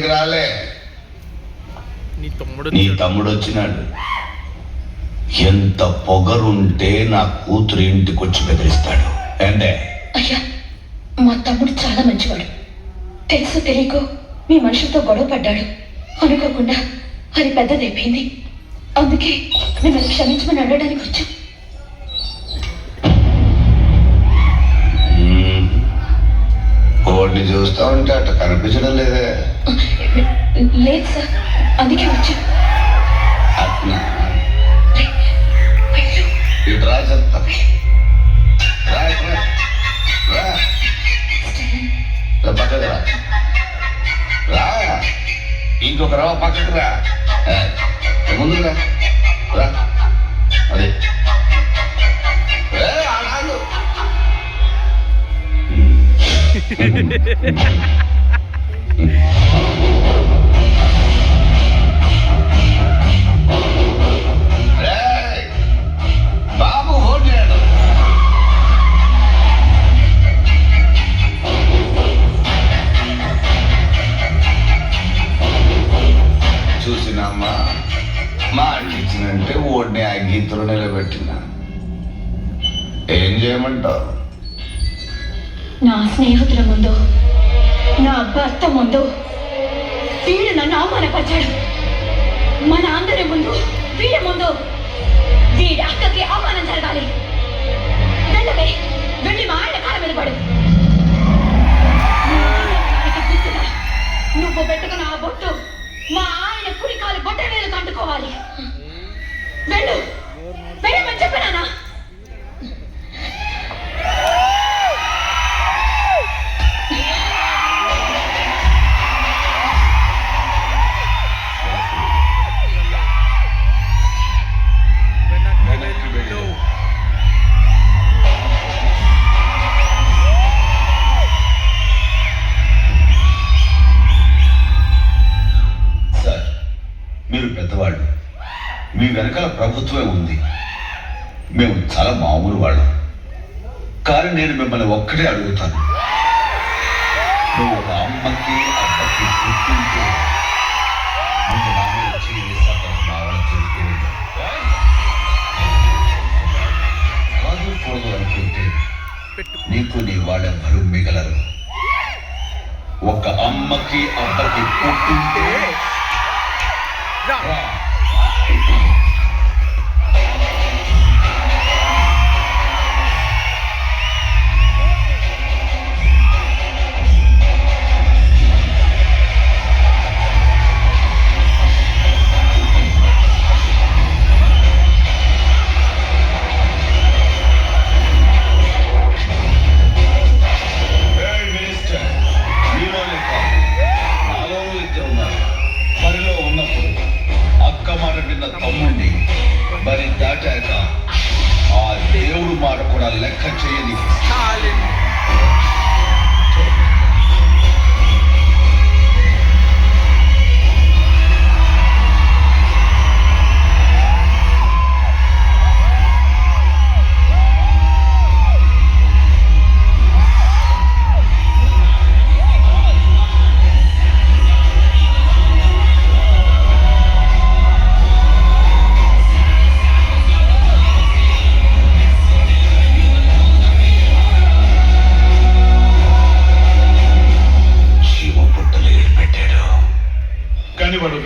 ఇంటికి రాలే. నీ తమ్ముడు వచ్చినాడు. ఎంత పొగరుంటే నా కూతురు ఇంటికి వచ్చి బెదిరిస్తాడు. ఏంటే? అయ్యా, మా తమ్ముడు చాలా మంచివాడు. తెలుసు తెలియకో మీ మనుషులతో గొడవ పడ్డాడు. అనుకోకుండా అది పెద్దదైపోయింది. అందుకే మిమ్మల్ని క్షమించమని అడగడానికి వచ్చాం. కోడిని చూస్తా ఉంటే అట్ట కనిపించడం లేదే. లేదు సార్, అందుకే వచ్చా. అట్లా ఇటు రా చెప్తా. పక్కకు రా. రా, ఇంకొక రవ పక్కకు రా. ముందు రా. అదే ఆడాలు. బాబు ఓడాడు. చూసినామ్మా, మా ఇచ్చినంటే ఓడిని ఆ గీతలు నిలబెట్టినా. ఏం చేయమంటావు? నా స్నేహితుల ముందు, నా భర్త ముందు వీడు నన్ను అవమానపరిచాడు. మన అందరి ముందు, వీడి ముందు వీడి అక్కకి అవమానం జరగాలి. వెళ్ళవే, వెళ్ళి మా ఆయన కాళ్ళ మీద పడు. నువ్వు పెట్టుకున్న ఆ బొట్టు మా ఆయన కుడి కాలు బొట్ట మీద కంటుకోవాలి. వెళ్ళు, వెళ్ళమని చెప్పినానా? మీరు పెద్దవాళ్ళు, మీ వెనకాల ప్రభుత్వమే ఉంది. మేము చాలా మామూలు వాళ్ళం. కానీ నేను మిమ్మల్ని ఒక్కటే అడుగుతాను. నువ్వు ఒక అమ్మకి అబ్బకి పుట్టింటే ముందు నా మీద చేయి సగం మా వాళ్ళని తెలుసుకోలేదు. కాదుకూడదు అనుకుంటే నీకు నీ వాళ్ళెవ్వరూ మిగలరు. ఒక అమ్మకి అబ్బకి పుట్టింటే తమ్ముడిని మరి దాటాక ఆ దేవుడు మాట కూడా లెక్క చేయని కానీ వాడు